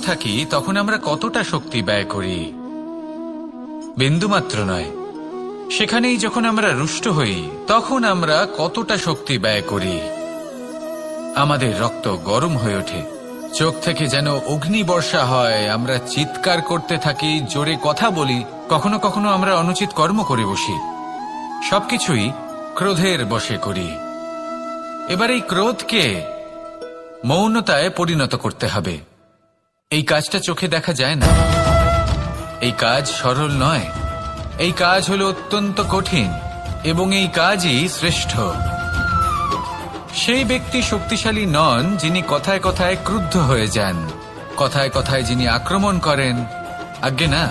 থাকি তখন আমরা কতটা শক্তি ব্যয় করি, বিন্দুমাত্র নয়। সেখানেই যখন আমরা রুষ্ট হই তখন আমরা কতটা শক্তি ব্যয় করি। আমাদের রক্ত গরম হয়ে ওঠে, চোখ থেকে যেন অগ্নিবর্ষা হয়, আমরা চিৎকার করতে থাকি, জোরে কথা বলি, কখনো কখনো আমরা অনুচিত কর্ম করে বসি। সবকিছুই ক্রোধের বশে করি। এবার এই ক্রোধকে মৌনতায় পরিণত করতে হবে। এই কাজটা চোখে দেখা যায় না, এই কাজ সরল নয়, এই কাজ হলো অত্যন্ত কঠিন এবং এই কাজই শ্রেষ্ঠ। সেই ব্যক্তি শক্তিশালী নন যিনি কথায় কথায় ক্রুদ্ধ হয়ে যান, কথায় কথায় যিনি আক্রমণ করেন। আজ্ঞে না,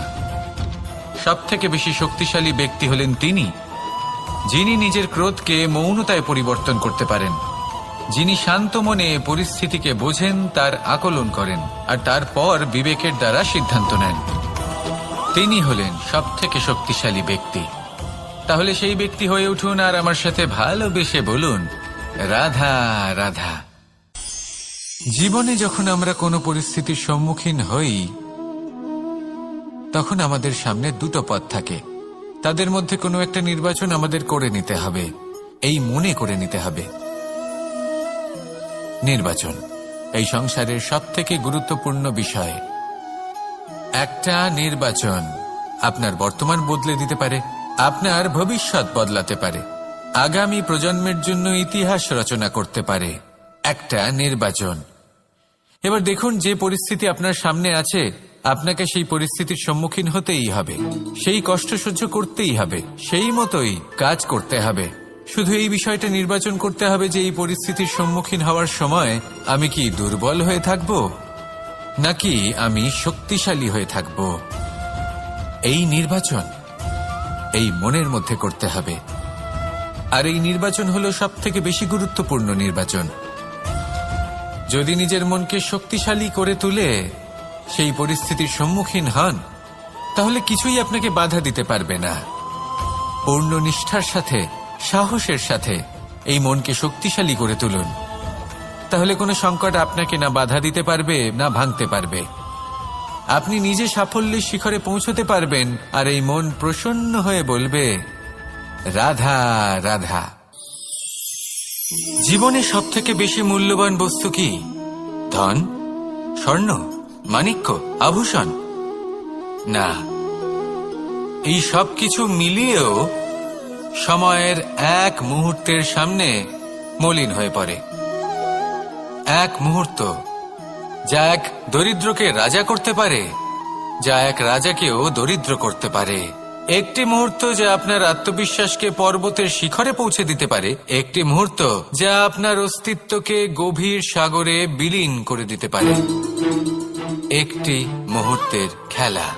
সব থেকে বেশি শক্তিশালী ব্যক্তি হলেন তিনি যিনি নিজের ক্রোধকে মৌনতায় পরিবর্তন করতে পারেন, যিনি শান্ত মনে পরিস্থিতিকে বোঝেন, তার আকলন করেন আর তারপর বিবেকের দ্বারা সিদ্ধান্ত নেন। তিনি হলেন সব থেকে শক্তিশালী ব্যক্তি। তাহলে সেই ব্যক্তি হয়ে উঠুন আর আমার সাথে ভালোবেসে বলুন, রাধা রাধা। জীবনে যখন আমরা কোনো পরিস্থিতির সম্মুখীন হই তখন আমাদের সামনে দুটো পথ থাকে, তাদের মধ্যে কোনো একটা নির্বাচন আমাদের করে নিতে হবে, এই মনে করে নিতে হবে। নির্বাচন এই সংসারের সব থেকে গুরুত্বপূর্ণ বিষয়। একটা নির্বাচন আপনার বর্তমান বদলে দিতে পারে, আপনার ভবিষ্যৎ বদলাতে পারে, আগামী প্রজন্মের জন্য ইতিহাস রচনা করতে পারে। একটা নির্বাচন। এবার দেখুন, যে পরিস্থিতি আপনার সামনে আছে আপনাকে সেই পরিস্থিতির সম্মুখীন হতেই হবে, সেই কষ্ট সহ্য করতেই হবে, সেই মতোই কাজ করতে হবে। শুধু এই বিষয়টা নির্বাচন করতে হবে যে এই পরিস্থিতির সম্মুখীন হওয়ার সময় আমি কি দুর্বল হয়ে থাকব নাকি আমি শক্তিশালী হয়ে থাকব। এই নির্বাচন এই মনের মধ্যে করতে হবে। আর এই নির্বাচন হলো সব থেকে বেশি গুরুত্বপূর্ণ নির্বাচন। যদি নিজের মনকে শক্তিশালী করে তুলে সেই পরিস্থিতির সম্মুখীন হন তাহলে কিছুই আপনাকে বাধা দিতে পারবে না। পূর্ণ নিষ্ঠার সাথে, সাহসের সাথে এই মনকে শক্তিশালী করে তুলুন, তাহলে কোনো সংকট আপনাকে না বাধা দিতে পারবে না ভাঙতে পারবে। আপনি নিজে সাফল্যের শিখরে পৌঁছতে পারবেন আর এই মন প্রসন্ন হয়ে বলবে, রাধা রাধা। জীবনে সব থেকে বেশি মূল্যবান বস্তু কি? ধন, স্বর্ণ, মাণিক্য, আভূষণ? না, এই সব কিছু মিলিয়েও সময়ের এক মুহূর্তের সামনে মলিন হয়ে পড়ে। এক মুহূর্ত যা এক দরিদ্রকে রাজা করতে পারে, যা এক রাজাকেও দরিদ্র করতে পারে। একটি মুহূর্ত যা আপনার আত্মবিশ্বাসকে পর্বতের শিখরে পৌঁছে দিতে পারে, একটি মুহূর্ত যা আপনার অস্তিত্বকে গভীর সাগরে বিলীন করে দিতে পারে। একটি মুহূর্তের খেলা।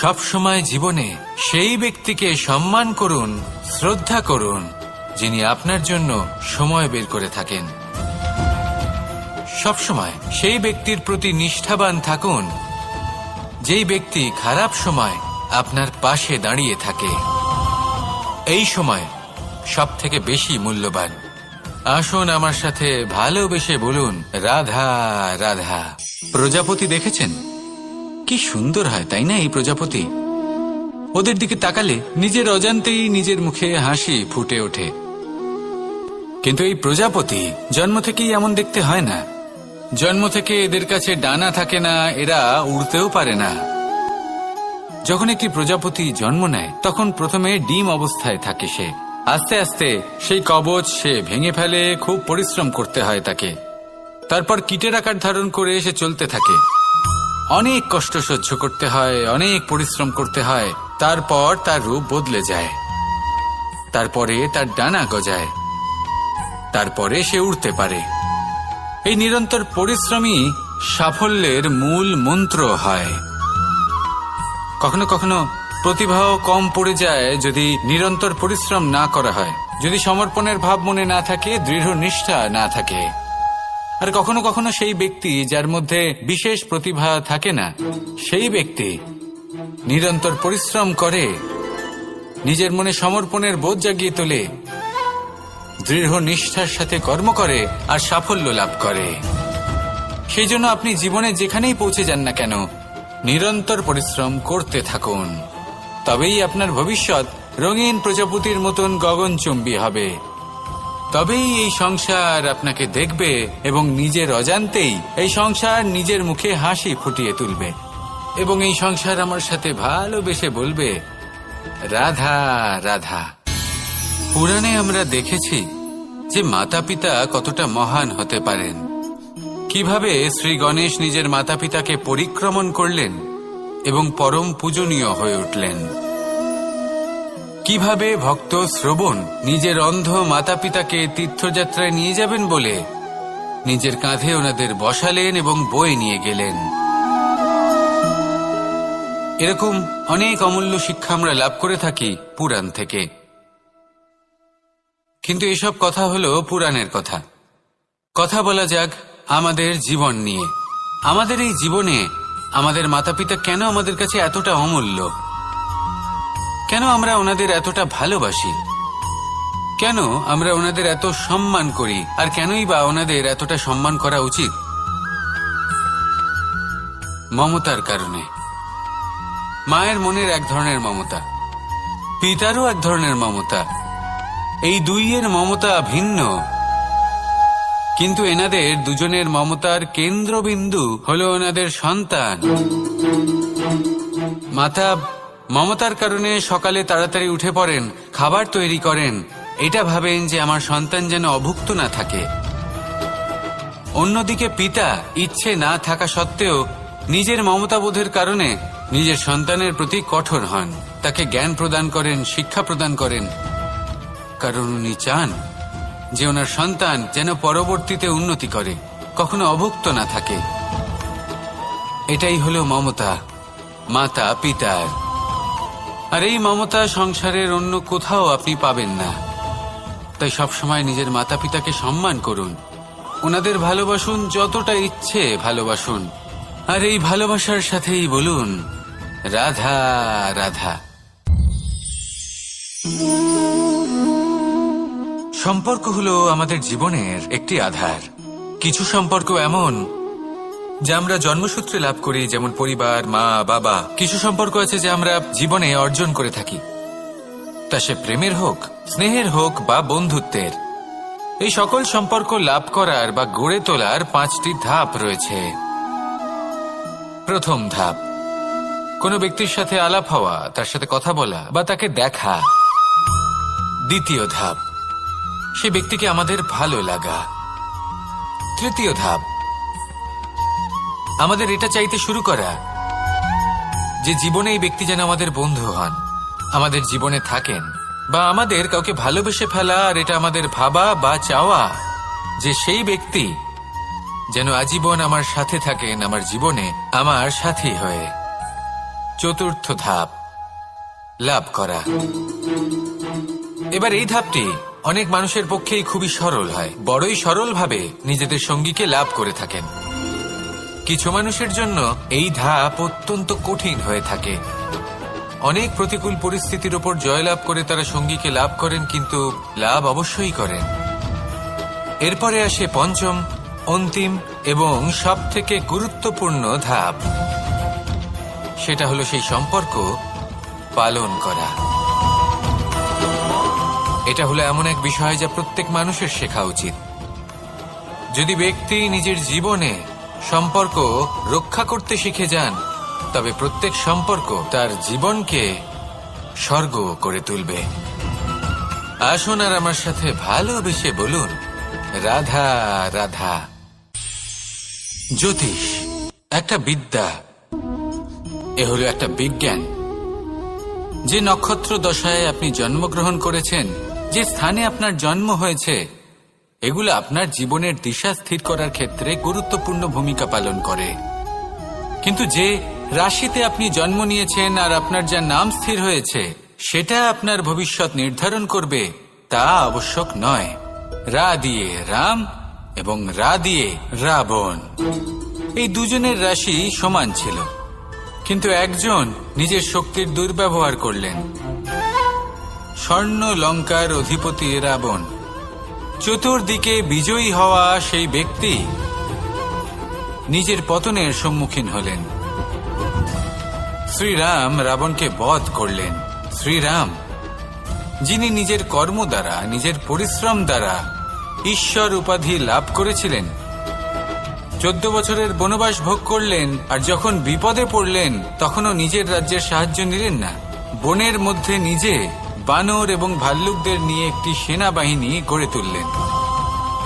সব সময় জীবনে সেই ব্যক্তিকে সম্মান করুন, শ্রদ্ধা করুন যিনি আপনার জন্য সময় বের করে থাকেন। সবসময় সেই ব্যক্তির প্রতি নিষ্ঠাবান থাকুন যেই ব্যক্তি খারাপ সময় আপনার পাশে দাঁড়িয়ে থাকে। এই সময় সব থেকে বেশি মূল্যবান। আসুন আমার সাথে ভালোবেসে বলুন, রাধা রাধা। প্রজাপতি দেখেছেন? কি সুন্দর হয়, তাই না? এই প্রজাপতি, ওদের দিকে তাকালে নিজের অজান্তেই নিজের মুখে হাসি ফুটে ওঠে। কিন্তু এই প্রজাপতি জন্ম থেকেই এমন দেখতে হয় না। জন্ম থেকে এদের কাছে ডানা থাকে না, এরা উড়তেও পারে না। যখন একটি প্রজাপতি জন্ম নেয় তখন প্রথমে ডিম অবস্থায় থাকে সে। আস্তে আস্তে সেই কবচ সে ভেঙে ফেলে, খুব পরিশ্রম করতে হয় তাকে। তারপর কীটের আকার ধারণ করে সে চলতে থাকে। অনেক কষ্ট সহ্য করতে হয়, অনেক পরিশ্রম করতে হয়। তারপর তার রূপ বদলে যায়, তারপরে তার ডানা গজায়, তারপরে সে উড়তে পারে। এই নিরন্তর পরিশ্রমই সাফল্যের মূল মন্ত্র হয়। কখনো কখনো প্রতিভাও কম পড়ে যায় যদি নিরন্তর পরিশ্রম না করা হয়, যদি সমর্পণের ভাব মনে না থাকে, দৃঢ় নিষ্ঠা না থাকে। আর কখনো কখনো সেই ব্যক্তি যার মধ্যে বিশেষ প্রতিভা থাকে না, সেই ব্যক্তি নিরন্তর পরিশ্রম করে, নিজের মনে সমর্পণের বোধ জাগিয়ে তোলে, দৃঢ় নিষ্ঠার সাথে কর্ম করে আর সাফল্য লাভ করে। সেই জন্য আপনি জীবনে যেখানেই পৌঁছে যান না কেন নিরন্তর পরিশ্রম করতে থাকুন। তবেই আপনার ভবিষ্যৎ রঙিন প্রজাপতির মতন গগনচুম্বী হবে। তবেই এই সংসার আপনাকে দেখবে এবং নিজের অজান্তেই এই সংসার নিজের মুখে হাসি ফুটিয়ে তুলবে এবং এই সংসার আমার সাথে ভালোবেসে বলবে, রাধা রাধা। পুরাণে আমরা দেখেছি যে মাতা পিতা কতটা মহান হতে পারেন, কিভাবে শ্রী গণেশ নিজের মাতা পিতাকে পরিক্রমণ করলেন এবং পরম পূজনীয় হয়ে উঠলেন। কিভাবে ভক্ত শ্রবণ নিজের অন্ধ মাতা পিতাকে তীর্থযাত্রায় নিয়ে যাবেন বলে নিজের কাঁধে ওনাদের বসালেন এবং বয়ে নিয়ে গেলেন। এরকম অনেক অমূল্য শিক্ষা আমরা লাভ করে থাকি পুরাণ থেকে। কিন্তু এসব কথা হলো পুরাণের কথা। কথা বলা যাক আমাদের জীবন নিয়ে। আমাদের এই জীবনে আমাদের মাতা পিতা কেন আমাদের কাছে এতটা অমূল্য? কেন আমরা ওনাদের এতটা ভালোবাসি? কেন আমরা ওনাদের এত সম্মান করি? আর কেনই বা ওনাদের এতটা সম্মান করা উচিত? মমতার কারণে। মায়ের মনের এক ধরনের মমতা, পিতারও এক ধরনের মমতা। এই দুইয়ের মমতা ভিন্ন, কিন্তু এনাদের দুজনের মমতার কেন্দ্রবিন্দু হলো ওনাদের সন্তান। মাতা মমতার কারণে সকালে তাড়াতাড়ি উঠে পড়েন, খাবার তৈরি করেন, এটা ভাবেন যে আমার সন্তান যেন অভুক্ত না থাকে। অন্যদিকে পিতা ইচ্ছে না থাকা সত্ত্বেও নিজের মমতাবোধের কারণে নিজের সন্তানের প্রতি কঠোর হন, তাকে জ্ঞান প্রদান করেন, শিক্ষা প্রদান করেন, কারণ উনি চান যে ওনার সন্তান যেন পরবর্তীতে উন্নতি করে, কখনো অভুক্ত না থাকে। এটাই হলো মমতা মাতা পিতার। আর এই মমতা সংসারের অন্য কোথাও আপনি পাবেন না। তাই সবসময় নিজের মাতা পিতাকে সম্মান করুন, ওনাদের ভালোবাসুন, যতটা ইচ্ছে ভালোবাসুন। আর এই ভালোবাসার সাথেই বলুন, রাধা রাধা। সম্পর্ক হলো আমাদের জীবনের একটি আধার। কিছু সম্পর্ক এমন যা আমরা জন্মসূত্রে লাভ করি, যেমন পরিবার, মা বাবা। কিছু সম্পর্ক আছে যা আমরা জীবনে অর্জন করে থাকি, তা সে প্রেমের হোক, স্নেহের হোক বা বন্ধুত্বের। এই সকল সম্পর্ক লাভ করার বা গড়ে তোলার 5টি ধাপ রয়েছে। প্রথম ধাপ, কোনো ব্যক্তির সাথে আলাপ হওয়া, তার সাথে কথা বলা বা তাকে দেখা। দ্বিতীয় ধাপ, সে ব্যক্তিকে আমাদের ভালো লাগা। তৃতীয় ধাপ, আমাদের এটা চাইতে শুরু করা যে জীবনে এই ব্যক্তি যেন আমাদের বন্ধু হন, আমাদের জীবনে থাকেন, বা আমাদের কাউকে ভালোবেসে ফেলা আর এটা আমাদের ভাবা বা চাওয়া যে সেই ব্যক্তি যেন আজীবন আমার সাথে থাকেন, আমার জীবনে আমার সাথী হয়ে। চতুর্থ ধাপ, লাভ করা। এবার এই ধাপটি অনেক মানুষের পক্ষেই খুবই সরল হয়, বড়ই সরলভাবে নিজেদের সঙ্গীকে লাভ করে থাকেন। কিছু মানুষের জন্য এই ধাপ অত্যন্ত কঠিন হয়ে থাকে। অনেক প্রতিকূল পরিস্থিতির উপর জয়লাভ করে তারা সঙ্গীকে লাভ করেন, কিন্তু লাভ অবশ্যই করেন। এরপরে আসে পঞ্চম, অন্তিম এবং সবথেকে গুরুত্বপূর্ণ ধাপ। সেটা হলো সেই সম্পর্ক পালন করা। এটা হলো এমন এক বিষয় যা প্রত্যেক মানুষের শেখা উচিত। যদি ব্যক্তি নিজের জীবনে সম্পর্ক রক্ষা করতে শিখে যান, তবে প্রত্যেক সম্পর্ক তার জীবনকে স্বর্গ করে তুলবে। আসুন আর আমার সাথে ভালোবেসে বলুন, রাধা রাধা। জ্যোতিষ একটা বিদ্যা, এ হলো একটা বিজ্ঞান। যে নক্ষত্র দশায় আপনি জন্মগ্রহণ করেছেন, যে স্থানে আপনার জন্ম হয়েছে, এগুলো আপনার জীবনের দিশা স্থির করার ক্ষেত্রে গুরুত্বপূর্ণ ভূমিকা পালন করে। কিন্তু যে রাশিতে আপনি জন্ম নিয়েছেন আর আপনার যা নাম স্থির হয়েছে, সেটা আপনার ভবিষ্যৎ নির্ধারণ করবে তা আবশ্যক নয়। রা দিয়ে রাম এবং রা দিয়ে রাবণ, এই দুজনের রাশি সমান ছিল, কিন্তু একজন নিজের শক্তির দুর্ব্যবহার করলেন। স্বর্ণ লঙ্কার অধিপতি রাবণ, চতুর্দিকে বিজয়ী হওয়া সেই ব্যক্তি নিজের পতনের সম্মুখীন হলেন। শ্রীরাম রাবণকে বধ করলেন। শ্রীরাম, যিনি নিজের কর্ম দ্বারা, নিজের পরিশ্রম দ্বারা ঈশ্বর উপাধি লাভ করেছিলেন, 14 বছরের বনবাস ভোগ করলেন, আর যখন বিপদে পড়লেন তখনও নিজের রাজ্যের সাহায্য নিলেন না। বনের মধ্যে নিজে বানর এবং ভাল্লুকদের নিয়ে একটি সেনাবাহিনী গড়ে তুললেন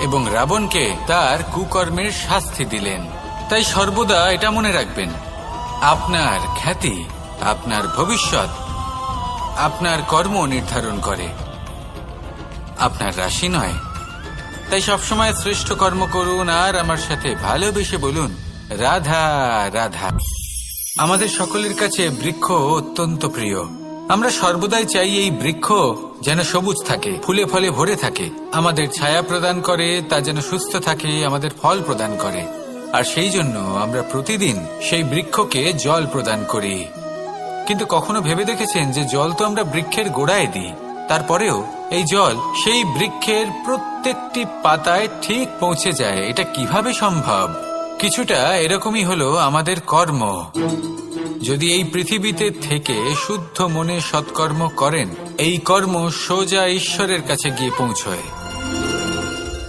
এবং রাবণকে তার কুকর্মের শাস্তি দিলেন। তাই সর্বদা এটা মনে রাখবেন, আপনার খ্যাতি, আপনার ভবিষ্যৎ আপনার কর্ম নির্ধারণ করে, আপনার রাশি নয়। তাই সবসময় শ্রেষ্ঠ কর্ম করুন আর আমার সাথে ভালোবেসে বলুন, রাধা রাধা। আমাদের সকলের কাছে বৃক্ষ অত্যন্ত প্রিয়। আমরা সর্বদাই চাই এই বৃক্ষ যেন সবুজ থাকে, ফুলে ফলে ভরে থাকে, আমাদের ছায়া প্রদান করে, তা যেন সুস্থ থাকে, আমাদের ফল প্রদান করে। আর সেই জন্য আমরা প্রতিদিন সেই বৃক্ষকে জল প্রদান করি। কিন্তু কখনো ভেবে দেখেছেন যে জল তো আমরা বৃক্ষের গোড়ায় দিই, তারপরেও এই জল সেই বৃক্ষের প্রত্যেকটি পাতায় ঠিক পৌঁছে যায়? এটা কিভাবে সম্ভব? কিছুটা এরকমই হলো আমাদের কর্ম। যদি এই পৃথিবীতে থেকে শুদ্ধ মনে সৎকর্ম করেন, এই কর্ম সোজা ঈশ্বরের কাছে গিয়ে পৌঁছয়।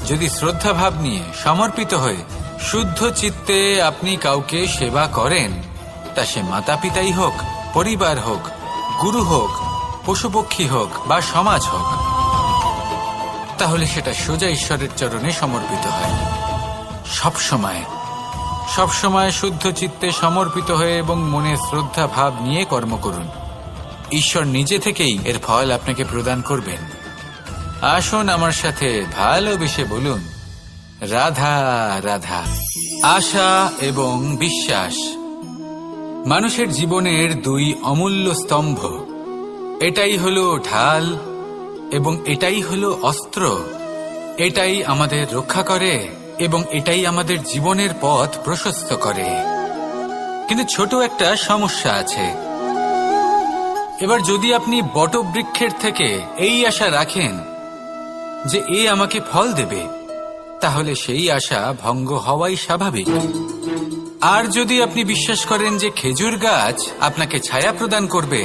যদি শ্রদ্ধাভাব নিয়ে সমর্পিত হয়ে শুদ্ধ চিত্তে আপনি কাউকে সেবা করেন, তা সে মাতা পিতাই হোক, পরিবার হোক, গুরু হোক, পশুপক্ষী হোক বা সমাজ হোক, তাহলে সেটা সোজা ঈশ্বরের চরণে সমর্পিত হয়। সবসময় শুদ্ধ চিত্তে সমর্পিত হয়ে এবং মনে শ্রদ্ধা ভাব নিয়ে কর্ম করুন। ঈশ্বর নিজে থেকেই এর ফল আপনাকে প্রদান করবেন। আসুন আমার সাথে ভালোবেসে বলুন, রাধা রাধা। আশা এবং বিশ্বাস মানুষের জীবনের 2 অমূল্য স্তম্ভ। এটাই হলো ঢাল এবং এটাই হলো অস্ত্র। এটাই আমাদের রক্ষা করে এবং এটাই আমাদের জীবনের পথ প্রশস্ত করে। কিন্তু ছোট একটা সমস্যা আছে। এবার যদি আপনি বটবৃক্ষের থেকে এই আশা রাখেন যে এ আমাকে ফল দেবে, তাহলে সেই আশা ভঙ্গ হওয়াই স্বাভাবিক। আর যদি আপনি বিশ্বাস করেন যে খেজুর গাছ আপনাকে ছায়া প্রদান করবে,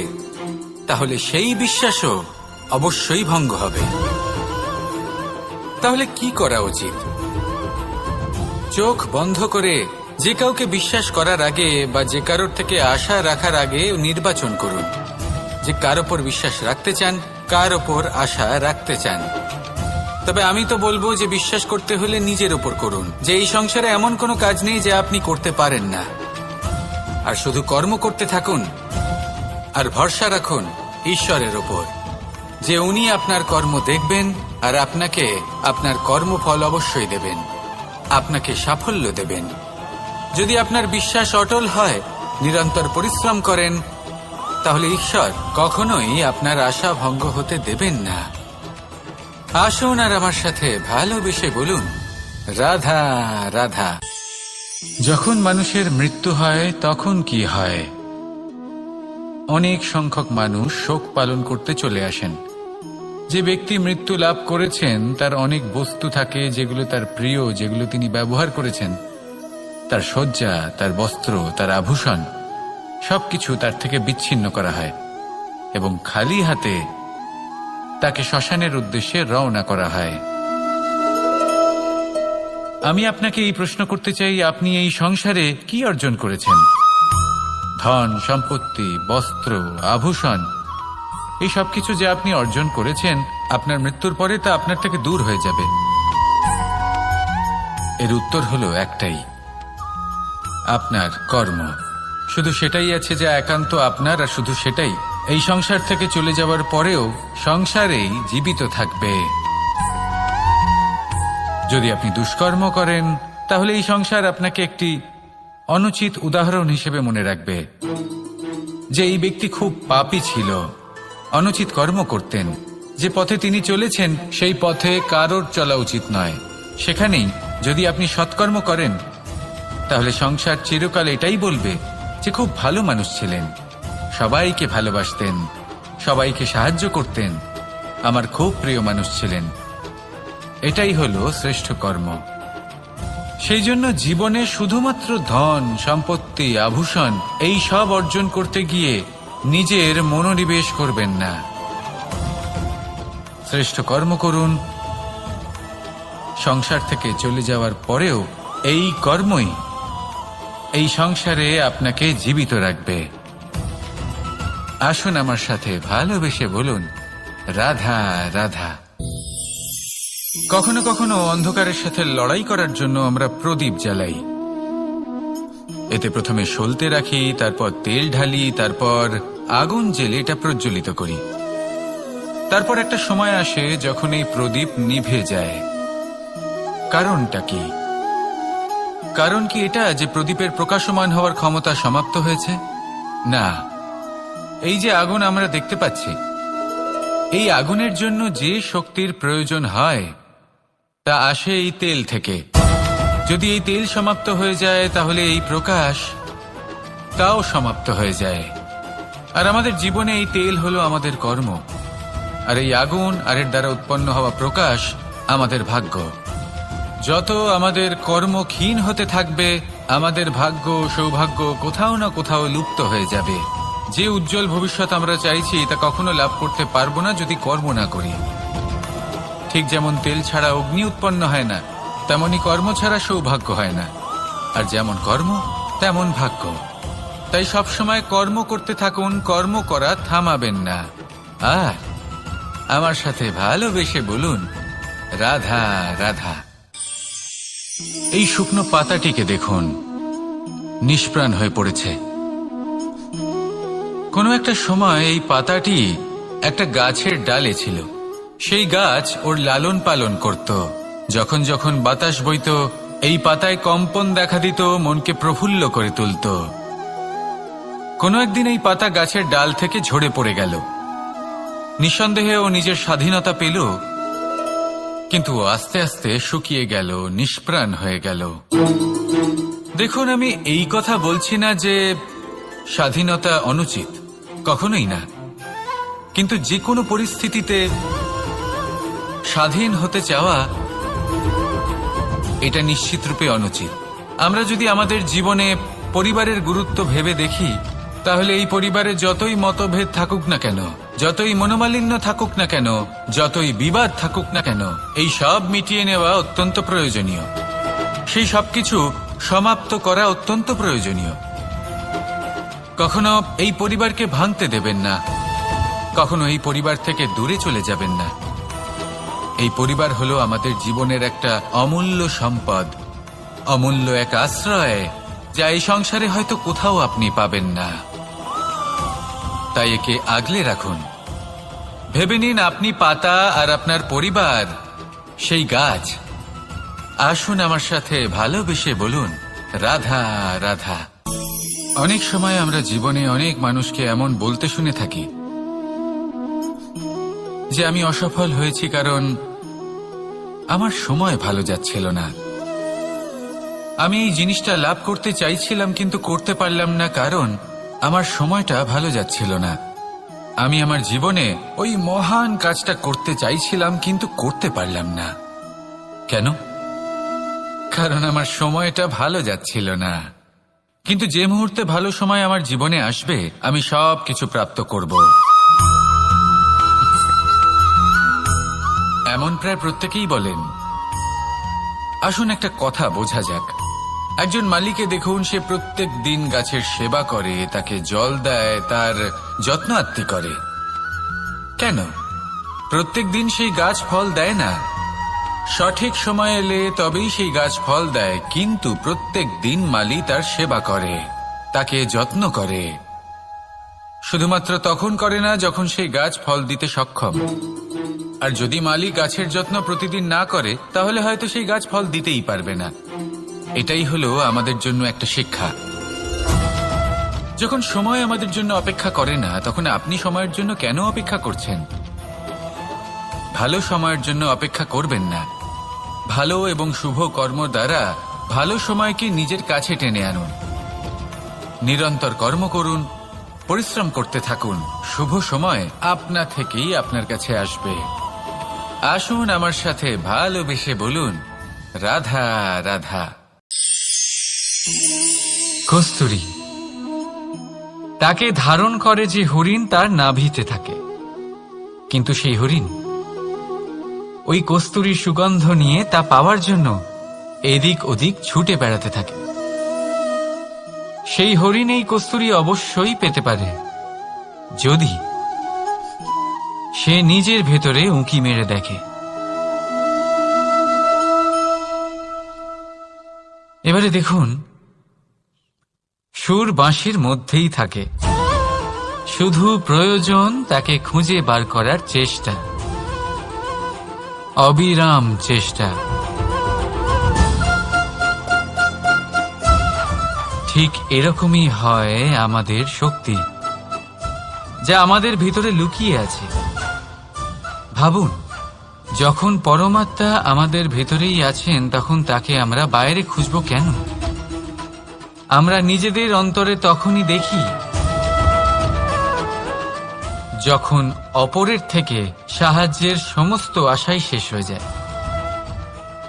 তাহলে সেই বিশ্বাসও অবশ্যই ভঙ্গ হবে। তাহলে কি করা উচিত? চোখ বন্ধ করে যে কাউকে বিশ্বাস করার আগে বা যে কারোর থেকে আশা রাখার আগে নির্বাচন করুন যে কার ওপর বিশ্বাস রাখতে চান, কার ওপর আশা রাখতে চান। তবে আমি তো বলবো যে বিশ্বাস করতে হলে নিজের ওপর করুন, যে এই সংসারে এমন কোনো কাজ নেই যা আপনি করতে পারেন না। আর শুধু কর্ম করতে থাকুন আর ভরসা রাখুন ঈশ্বরের ওপর, যে উনি আপনার কর্ম দেখবেন আর আপনাকে আপনার কর্মফল অবশ্যই দেবেন, আপনাকে সাফল্য দেবেন। যদি আপনার বিশ্বাস অটল হয়, নিরন্তর পরিশ্রম করেন, তাহলে ঈশ্বর কখনোই আপনার আশা ভঙ্গ হতে দেবেন না। আসুন আর আমার সাথে ভালোবেসে বলুন, রাধা রাধা। যখন মানুষের মৃত্যু হয় তখন কি হয়? অনেক সংখ্যক মানুষ শোক পালন করতে চলে আসেন। যে ব্যক্তি মৃত্যু লাভ করেছেন তার অনেক বস্তু থাকে যেগুলো তার প্রিয়, যেগুলো তিনি ব্যবহার করেছেন। তার শয্যা, তার বস্ত্র, তার আভূষণ সবকিছু তার থেকে বিচ্ছিন্ন করা হয় এবং খালি হাতে তাকে শ্মশানের উদ্দেশ্যে রওনা করা হয়। আমি আপনাকে এই প্রশ্ন করতে চাই, আপনি এই সংসারে কি অর্জন করেছেন? ধন সম্পত্তি, বস্ত্র, আভূষণ, এই সবকিছু যে আপনি অর্জন করেছেন, আপনার মৃত্যুর পরে তা আপনার থেকে দূর হয়ে যাবে। এর উত্তর হলো একটাই, আপনার কর্ম। শুধু সেটাই আছে যা একান্ত আপনার, আর শুধু সেটাই এই সংসার থেকে চলে যাওয়ার পরেও সংসারেই জীবিত থাকবে। যদি আপনি দুষ্কর্ম করেন, তাহলে এই সংসার আপনাকে একটি অনুচিত উদাহরণ হিসেবে মনে রাখবে যে এই ব্যক্তি খুব পাপী ছিল, অনুচিত কর্ম করতেন। যে পথে তিনি চলেছেন সেই পথে কারোর চলা উচিত নয়। সেখানেই যদি আপনি সৎকর্ম করেন, তাহলে সংসার চিরকাল এটাই বলবে যে খুব ভালো মানুষ ছিলেন, সবাইকে ভালোবাসতেন, সবাইকে সাহায্য করতেন, আমার খুব প্রিয় মানুষ ছিলেন। এটাই হলো শ্রেষ্ঠ কর্ম। সেই জন্য জীবনে শুধুমাত্র ধন, সম্পত্তি, আভূষণ এই সব অর্জন করতে গিয়ে নিজের মনোনিবেশ করবেন না। শ্রেষ্ঠ কর্ম করুন। সংসার থেকে চলে যাওয়ার পরেও এই কর্মই এই সংসারে আপনাকে জীবিত রাখবে। আসুন আমার সাথে ভালোবেসে বলুন, রাধা রাধা। কখনো কখনো অন্ধকারের সাথে লড়াই করার জন্য আমরা প্রদীপ জ্বালাই। এতে প্রথমে সলতে রাখি, তারপর তেল ঢালি, তারপর আগুন জেলে এটা প্রজ্বলিত করি। তারপর একটা সময় আসে যখন এই প্রদীপ নিভে যায়। কারণটা কি? কারণ কি এটা যে প্রদীপের প্রকাশমান হওয়ার ক্ষমতা সমাপ্ত হয়েছে? না, এই যে আগুন আমরা দেখতে পাচ্ছি, এই আগুনের জন্য যে শক্তির প্রয়োজন হয় তা আসে এই তেল থেকে। যদি এই তেল সমাপ্ত হয়ে যায় তাহলে এই প্রকাশ তাও সমাপ্ত হয়ে যায়। আর আমাদের জীবনে এই তেল হলো আমাদের কর্ম, আর এই আগুন আর এর দ্বারা উৎপন্ন হওয়া প্রকাশ আমাদের ভাগ্য। যত আমাদের কর্ম ক্ষীণ হতে থাকবে, আমাদের ভাগ্য, সৌভাগ্য কোথাও না কোথাও লুপ্ত হয়ে যাবে। যে উজ্জ্বল ভবিষ্যৎ আমরা চাইছি তা কখনো লাভ করতে পারবো না যদি কর্ম না করি। ঠিক যেমন তেল ছাড়া অগ্নি উৎপন্ন হয় না, তেমনি কর্ম ছাড়া সৌভাগ্য হয় না। আর যেমন কর্ম তেমন ভাগ্য। তাই সবসময় কর্ম করতে থাকুন, কর্ম করা থামাবেন না। আর আমার সাথে ভালোবেসে বলুন, রাধা রাধা। এই শুকনো পাতাটিকে দেখুন, নিষ্প্রাণ হয়ে পড়েছে। কোনো একটা সময় এই পাতাটি একটা গাছের ডালে ছিল। সেই গাছ ওর লালন পালন করত। যখন যখন বাতাস বইত, এই পাতায় কম্পন দেখা দিত, মনকে প্রফুল্ল করে তুলত। কোনো একদিন এই পাতা গাছের ডাল থেকে ঝরে পড়ে গেল। নিঃসন্দেহে ও নিজের স্বাধীনতা পেল, কিন্তু আস্তে আস্তে শুকিয়ে গেল, নিষ্প্রাণ হয়ে গেল। দেখুন, আমি এই কথা বলছি না যে স্বাধীনতা অনুচিত, কখনোই না। কিন্তু যে কোনো পরিস্থিতিতে স্বাধীন হতে চাওয়া এটা নিশ্চিতরূপে অনুচিত। আমরা যদি আমাদের জীবনে পরিবারের গুরুত্ব ভেবে দেখি, তাহলে এই পরিবারে যতই মতভেদ থাকুক না কেন, যতই মনোমালিন্য থাকুক না কেন, যতই বিবাদ থাকুক না কেন, এই সব মিটিয়ে নেওয়া অত্যন্ত প্রয়োজনীয়। সেই সবকিছু সমাপ্ত করা অত্যন্ত প্রয়োজনীয়। কখনো এই পরিবারকে ভাঙতে দেবেন না, কখনো এই পরিবার থেকে দূরে চলে যাবেন না। এই পরিবার হলো আমাদের জীবনের একটা অমূল্য সম্পদ, অমূল্য এক আশ্রয়, যা এই সংসারে হয়তো কোথাও আপনি পাবেন না। তাই একে আগলে রাখুন। ভেবে নিন আপনি পাতা আর আপনার পরিবার সেই গাছ। আসুন আমার সাথে ভালোবেসে বলুন, রাধা রাধা। অনেক সময় আমরা জীবনে অনেক মানুষকে এমন বলতে শুনে থাকি যে আমি অসফল হয়েছি কারণ আমার সময় ভালো যাচ্ছিল না। আমি এই জিনিসটা লাভ করতে চাইছিলাম কিন্তু করতে পারলাম না কারণ আমার সময়টা ভালো যাচ্ছিল না। আমি আমার জীবনে ওই মহান কাজটা করতে চাইছিলাম কিন্তু করতে পারলাম না। কেন? কারণ আমার সময়টা ভালো যাচ্ছিল না। কিন্তু যে মুহূর্তে ভালো সময় আমার জীবনে আসবে, আমি সব কিছু প্রাপ্ত করব। এমন প্রায় প্রত্যেকেই বলেন। আসুন একটা কথা বোঝা যাক। একজন মালিকে দেখুন, সে প্রত্যেক দিন গাছের সেবা করে, তাকে জল দেয়, তার যত্ন আত্তি করে। কেন? প্রত্যেক দিন সেই গাছ ফল দেয় না। সঠিক সময় এলে তবেই সেই গাছ ফল দেয়, কিন্তু প্রত্যেক দিন মালি তার সেবা করে, তাকে যত্ন করে। শুধুমাত্র তখন করে না যখন সেই গাছ ফল দিতে সক্ষম। আর যদি মালি গাছের যত্ন প্রতিদিন না করে, তাহলে হয়তো সেই গাছ ফল দিতেই পারবে না। এটাই হলো আমাদের জন্য একটা শিক্ষা। যখন সময় আমাদের জন্য অপেক্ষা করে না, তখন আপনি সময়ের জন্য কেন অপেক্ষা করছেন? ভালো সময়ের জন্য অপেক্ষা করবেন না। ভালো এবং শুভ কর্ম দ্বারা ভালো সময়কে নিজের কাছে টেনে আনুন। নিরন্তর কর্ম করুন, পরিশ্রম করতে থাকুন। শুভ সময় আপনা থেকেই আপনার কাছে আসবে। আসুন আমার সাথে ভালোবেসে বলুন, রাধা রাধা। কস্তুরী তাকে ধারণ করে যে হরিণ তার নাভিতে থাকে, কিন্তু সেই হরিণ ওই কস্তুরীর সুগন্ধ নিয়ে তা পাওয়ার জন্য এদিক ওদিক ছুটে বেড়াতে থাকে। সেই হরিণ এই কস্তুরী অবশ্যই পেতে পারে যদি সে নিজের ভেতরে উঁকি মেরে দেখে। এবারে দেখুন, সুর বাঁশির মধ্যেই থাকে, শুধু প্রয়োজন তাকে খুঁজে বার করার চেষ্টা, অবিরাম চেষ্টা। ঠিক এরকমই হয় আমাদের শক্তি, যা আমাদের ভিতরে লুকিয়ে আছে। ভাবুন, যখন পরমাত্মা আমাদের ভেতরেই আছেন, তখন তাকে আমরা বাইরে খুঁজব কেন? আমরা নিজেদের অন্তরে তখনই দেখি যখন অপরের থেকে সাহায্যের সমস্ত আশাই শেষ হয়ে যায়।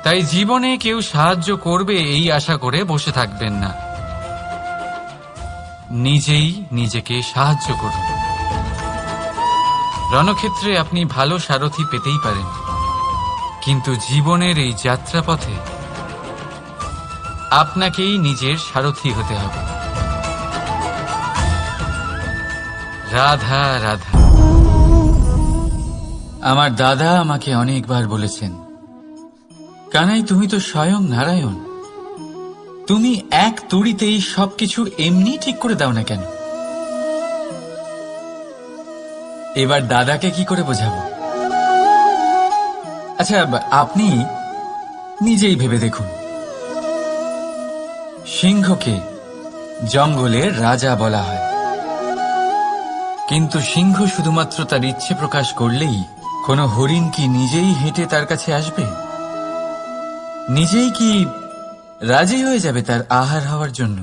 তাই জীবনে কেউ সাহায্য করবে এই আশা করে বসে থাকবেন না, নিজেই নিজেকে সাহায্য করুন। রণক্ষেত্রে আপনি ভালো সারথি পেতেই পারেন, কিন্তু জীবনের এই যাত্রাপথে আপনাকেই নিজের সারথি হতে হবে। রাধা রাধা। আমার দাদা আমাকে অনেকবার বলেছেন, কানাই তুমি তো স্বয়ং নারায়ণ, তুমি এক তুড়িতেই সবকিছু এমনি ঠিক করে দাও না কেন? এবার দাদাকে কি করে বোঝাবো? আচ্ছা, আপনি নিজেই ভেবে দেখুন, সিংহকে জঙ্গলের রাজা বলা হয়, কিন্তু সিংহ শুধুমাত্র তার ইচ্ছে প্রকাশ করলেই কোনো হরিণ কি নিজেই হেঁটে তার কাছে আসবে? নিজেই কি রাজি হয়ে যাবে তার আহার হওয়ার জন্য?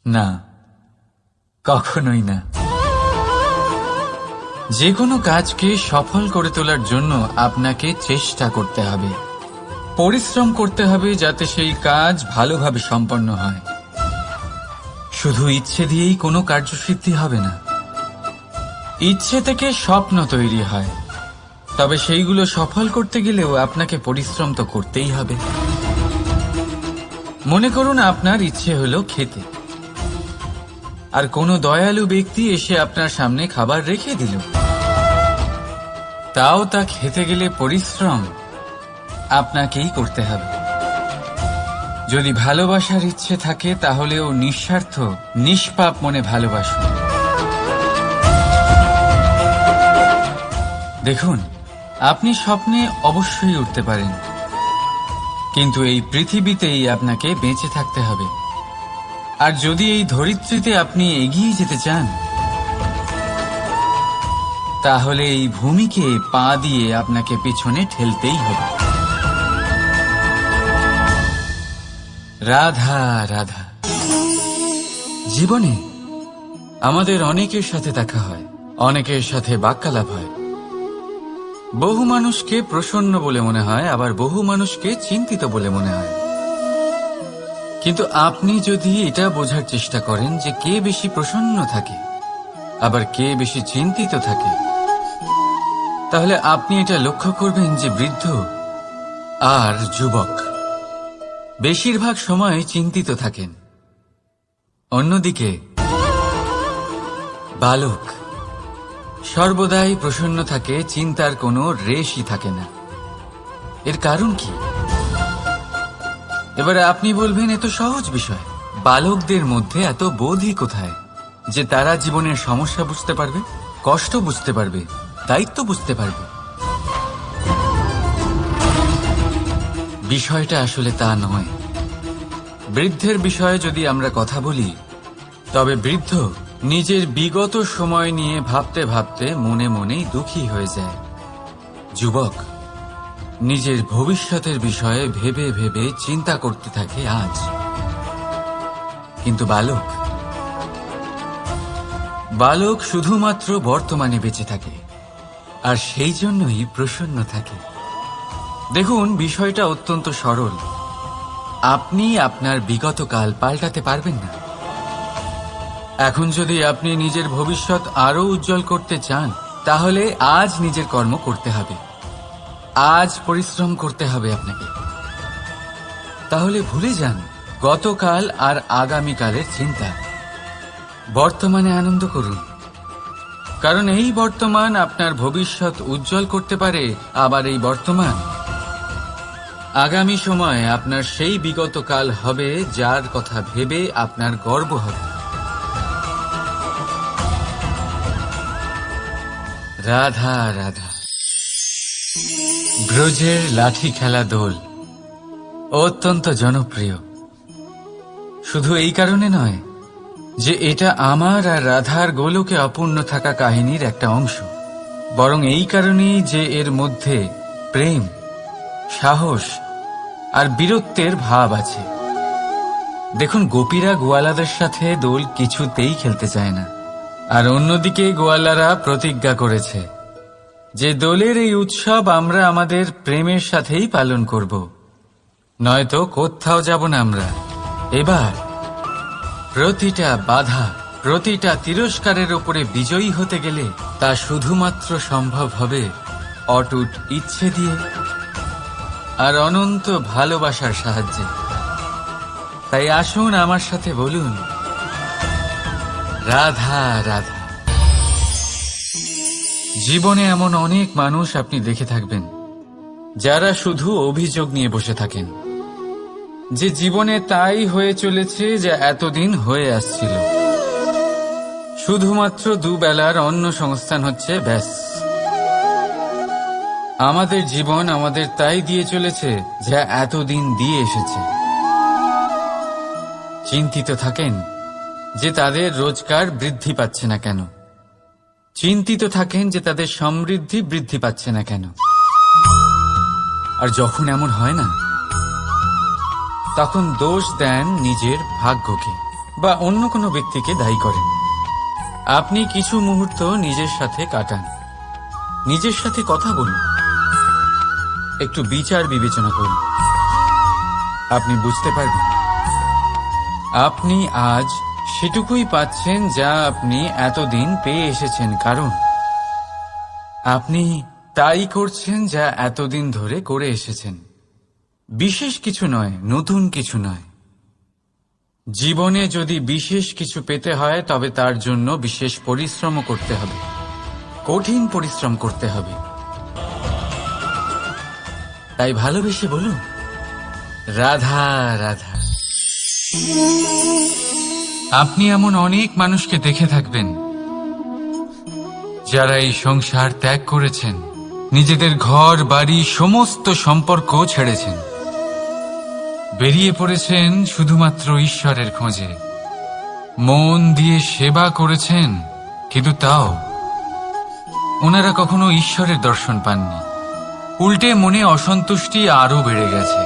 না, কখনোই না। যে কোনো কাজকে সফল করে তোলার জন্য আপনাকে চেষ্টা করতে হবে, পরিশ্রম করতে হবে, যাতে সেই কাজ ভালোভাবে সম্পন্ন হয়। শুধু ইচ্ছে দিয়েই কোনো কার্যসিদ্ধি হবে না। ইচ্ছে থেকে স্বপ্ন তৈরি হয়, তবে সেইগুলো সফল করতে গেলেও আপনাকে পরিশ্রম তো করতেই হবে। মনে করুন আপনার ইচ্ছে হলো খেতে, আর কোনো দয়ালু ব্যক্তি এসে আপনার সামনে খাবার রেখে দিল, তাও তা খেতে গেলে পরিশ্রম আপনাকেই করতে হবে। যদি ভালোবাসার ইচ্ছে থাকে, তাহলেও নিঃস্বার্থ নিষ্পাপ মনে ভালোবাসুন। দেখুন, আপনি স্বপ্নে অবশ্যই উঠতে পারেন, কিন্তু এই পৃথিবীতেই আপনাকে বেঁচে থাকতে হবে। আর যদি এই ধরিত্রীতে আপনি এগিয়ে যেতে চান, তাহলে এই ভূমিকে পা দিয়ে আপনাকে পিছনে ঠেলতেই হবে। রাধা রাধা। জীবনে আমাদের অনেকের সাথে দেখা হয়, অনেকের সাথে বাক্যালাপ হয়। বহু মানুষকে প্রসন্ন বলে মনে হয়, আবার বহু মানুষকে চিন্তিত বলে মনে হয়। কিন্তু আপনি যদি এটা বোঝার চেষ্টা করেন যে কে বেশি প্রসন্ন থাকে আবার কে বেশি চিন্তিত থাকে, তাহলে আপনি এটা লক্ষ্য করবেন যে বৃদ্ধ আর যুবক বেশিরভাগ সময় চিন্তিত থাকেন, অন্যদিকে বালক সর্বদাই প্রসন্ন থাকে, চিন্তার কোনো রেশই থাকে না। এর কারণ কি? এবারে আপনি বলবেন, এত সহজ বিষয়, বালকদের মধ্যে এত বোধই কোথায় যে তারা জীবনের সমস্যা বুঝতে পারবে, কষ্ট বুঝতে পারবে, দায়িত্ব বুঝতে পারবে? বিষয়টা আসলে তা নয়। বৃদ্ধের বিষয়ে যদি আমরা কথা বলি, তবে বৃদ্ধ নিজের বিগত সময় নিয়ে ভাবতে ভাবতে মনে মনেই দুঃখী হয়ে যায়। যুবক নিজের ভবিষ্যতের বিষয়ে ভেবে ভেবে চিন্তা করতে থাকে আজ। কিন্তু বালক শুধুমাত্র বর্তমানে বেঁচে থাকে, আর সেই জন্যই প্রসন্ন থাকে। দেখুন, বিষয়টা অত্যন্ত সরল। আপনি আপনার বিগত কাল পাল্টাতে পারবেন না। এখন যদি আপনি নিজের ভবিষ্যৎ আরো উজ্জ্বল করতে চান, তাহলে আজ নিজের কর্ম করতে হবে, আজ পরিশ্রম করতে হবে আপনাকে। তাহলে ভুলে যান গতকাল আর আগামীকালের চিন্তা, বর্তমানে আনন্দ করুন। কারণ এই বর্তমান আপনার ভবিষ্যৎ উজ্জ্বল করতে পারে। আবার এই বর্তমান আগামী সময়ে আপনার সেই বিগত কাল হবে, যার কথা ভেবে আপনার গর্ব হবে। রাধা রাধা। ব্রজের লাঠি খেলা দোল অত্যন্ত জনপ্রিয়, শুধু এই কারণে নয় যে এটা আমার আর রাধার গোলকে অপূর্ণ থাকা কাহিনীর একটা অংশ, বরং এই কারণেই যে এর মধ্যে প্রেম, সাহস আর বীরত্বের ভাব আছে। দেখুন, গোপীরা গোয়ালাদের সাথে দোল কিছুতেই খেলতে চায় না, আর অন্যদিকে গোয়ালারা প্রতিজ্ঞা করেছে যে দোলের এই উৎসব আমরা আমাদের প্রেমের সাথেই পালন করব, নয়তো কোথাও যাব না আমরা। এবার প্রতিটা বাধা, প্রতিটা তিরস্কারের উপরে বিজয়ী হতে গেলে তা শুধুমাত্র সম্ভব হবে অটুট ইচ্ছে দিয়ে আর অনন্ত ভালোবাসার সাহায্যে। তাই আসুন আমার সাথে বলুন, রাধা রাধা। জীবনে এমন অনেক মানুষ আপনি দেখে থাকবেন যারা শুধু অভিযোগ নিয়ে বসে থাকেন যে জীবনে তাই হয়ে চলেছে যা এতদিন হয়ে আসছিল, শুধুমাত্র দুবেলার অন্ন সংস্থান হচ্ছে, ব্যাস। আমাদের জীবন আমাদের তাই দিয়ে চলেছে যা এতদিন দিয়ে এসেছে। চিন্তিত থাকেন যে তাদের রোজগার বৃদ্ধি পাচ্ছে না কেন, চিন্তিত থাকেন যে তাদের সমৃদ্ধি বৃদ্ধি পাচ্ছে না কেন। আর যখন এমন হয় না, তখন দোষ দেন নিজের ভাগ্যকে বা অন্য কোনো ব্যক্তিকে দায়ী করেন। আপনি কিছু মুহূর্ত নিজের সাথে কাটান, নিজের সাথে কথা বলুন, একটু বিচার বিবেচনা করুন। আপনি বুঝতে পারবেন আপনি আজ সেটুকুই পাচ্ছেন যা আপনি এতদিন পেয়ে এসেছেন, কারণ আপনি তাই করছেন যা এতদিন ধরে করে এসেছেন। বিশেষ কিছু নয়, নতুন কিছু নয়। জীবনে যদি বিশেষ কিছু পেতে হয় তবে তার জন্য বিশেষ পরিশ্রমও করতে হবে, কঠিন পরিশ্রম করতে হবে। তাই ভালোবেসে বলুন, রাধা রাধা। আপনি এমন অনেক মানুষকে দেখে থাকবেন যারা এই সংসার ত্যাগ করেছেন, নিজেদের ঘর বাড়ি সমস্ত সম্পর্ক ছেড়েছেন, বেরিয়ে পড়েছেন শুধুমাত্র ঈশ্বরের খোঁজে। মন দিয়ে সেবা করেছেন, কিন্তু তাও ওনারা কখনো ঈশ্বরের দর্শন পাননি। উল্টে মনে অসন্তুষ্টি আরো বেড়ে গেছে।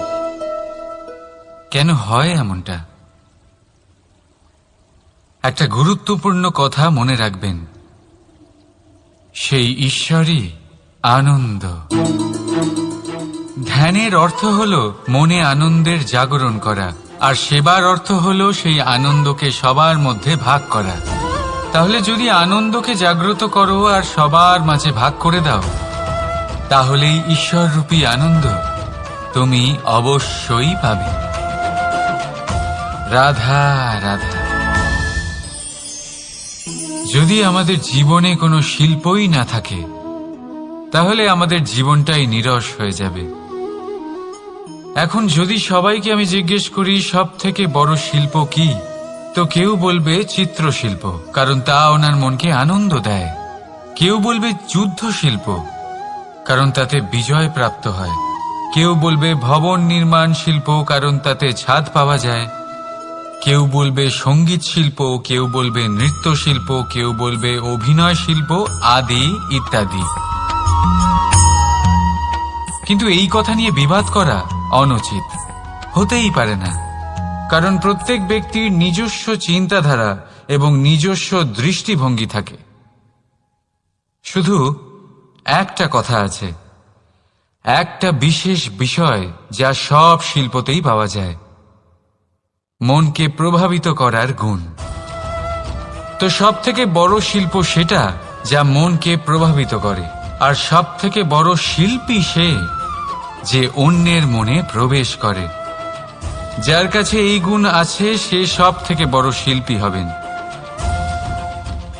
কেন হয় এমনটা? একটা গুরুত্বপূর্ণ কথা মনে রাখবেন, সেই ঈশ্বরই আনন্দ। ধ্যানের অর্থ হল মনে আনন্দের জাগরণ করা, আর সেবার অর্থ হল সেই আনন্দকে সবার মধ্যে ভাগ করা। তাহলে যদি আনন্দকে জাগ্রত করো আর সবার মাঝে ভাগ করে দাও, তাহলেই ঈশ্বররূপী আনন্দ তুমি অবশ্যই পাবে। রাধা রাধা। যদি আমাদের জীবনে কোনো শিল্পই না থাকে, তাহলে আমাদের জীবনটাই নীরস হয়ে যাবে। এখন যদি সবাইকে আমি জিজ্ঞেস করি সব থেকে বড় শিল্প কি, তো কেউ বলবে চিত্রশিল্প, কারণ তা ওনার মনকে আনন্দ দেয়। কেউ বলবে যুদ্ধ শিল্প, কারণ তাতে বিজয় প্রাপ্ত হয়। কেউ বলবে ভবন নির্মাণ শিল্প, কারণ তাতে ছাদ পাওয়া যায়। কেউ বলবে সঙ্গীত শিল্প, কেউ বলবে নৃত্য শিল্প, কেউ বলবে অভিনয় শিল্প, আদি ইত্যাদি। কিন্তু এই কথা নিয়ে বিবাদ করা অনুচিত, হতেই পারে না, কারণ প্রত্যেক ব্যক্তির নিজস্ব চিন্তাধারা এবং নিজস্ব দৃষ্টিভঙ্গি থাকে। শুধু একটা কথা আছে, একটা বিশেষ বিষয় যা সব শিল্পতেই পাওয়া যায়, মনকে প্রভাবিত করার গুণ। তো সব থেকে বড় শিল্প সেটা যা মনকে প্রভাবিত করে, আর সব থেকে বড় শিল্পী সে যে অন্যের মনে প্রবেশ করে। যার কাছে এই গুণ আছে সে সব থেকে বড় শিল্পী হবেন।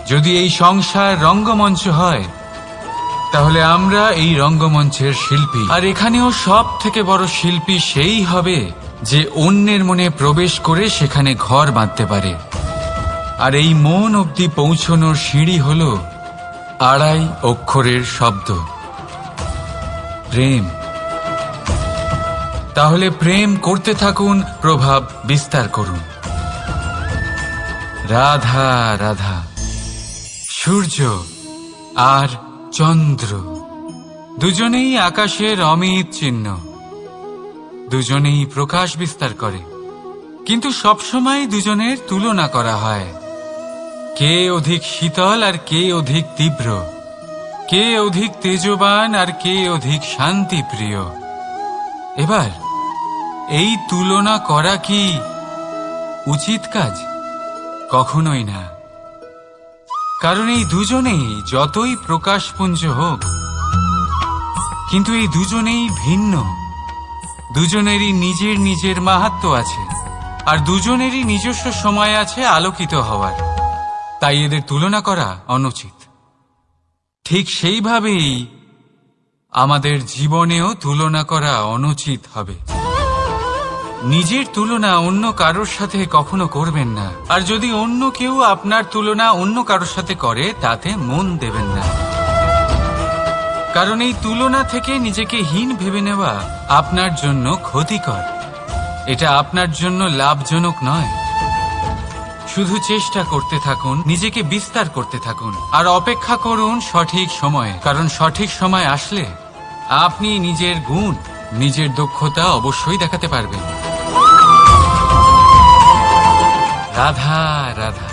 যদি এই সংসার রঙ্গমঞ্চ হয়, তাহলে আমরা এই রঙ্গমঞ্চের শিল্পী। আর এখানেও সব থেকে বড় শিল্পী সেই হবে যে অন্যের মনে প্রবেশ করে সেখানে ঘর বাঁধতে পারে। আর এই মন অবধি পৌঁছনোর সিঁড়ি হল 2.5 অক্ষরের শব্দ, প্রেম। তাহলে প্রেম করতে থাকুন, প্রভাব বিস্তার করুন। রাধা রাধা। সূর্য আর চন্দ্র দুজনেই আকাশের অমিত চিহ্ন, দুজনেই প্রকাশ বিস্তার করে, কিন্তু সবসময় দুজনের তুলনা করা হয়। কে অধিক শীতল আর কে অধিক তীব্র, কে অধিক তেজবান আর কে অধিক শান্তিপ্রিয়। এবার এই তুলনা করা কি উচিত কাজ? কখনোই না। কারণ এই দুজনেই যতই প্রকাশপুঞ্জ হোক, কিন্তু এই দুজনেই ভিন্ন। দুজনেরই নিজের নিজের মাহাত্ম্য আছে, আর দুজনেরই নিজস্ব সময় আছে আলোকিত হওয়ার। তাই এদের তুলনা করা অনুচিত। ঠিক সেইভাবেই আমাদের জীবনেও তুলনা করা অনুচিত হবে। নিজের তুলনা অন্য কারোর সাথে কখনো করবেন না। আর যদি অন্য কেউ আপনার তুলনা অন্য কারোর সাথে করে, তাতে মন দেবেন না। কারণ এই তুলনা থেকে নিজেকে হীন ভেবে নেওয়া আপনার জন্য ক্ষতিকর। এটা আপনার জন্য লাভজনক নয়। শুধু চেষ্টা করতে থাকুন, নিজেকে বিস্তার করতে থাকুন, আর অপেক্ষা করুন সঠিক সময়ে। কারণ সঠিক সময় আসলে আপনি নিজের গুণ, নিজের দক্ষতা অবশ্যই দেখাতে পারবেন। রাধা রাধা।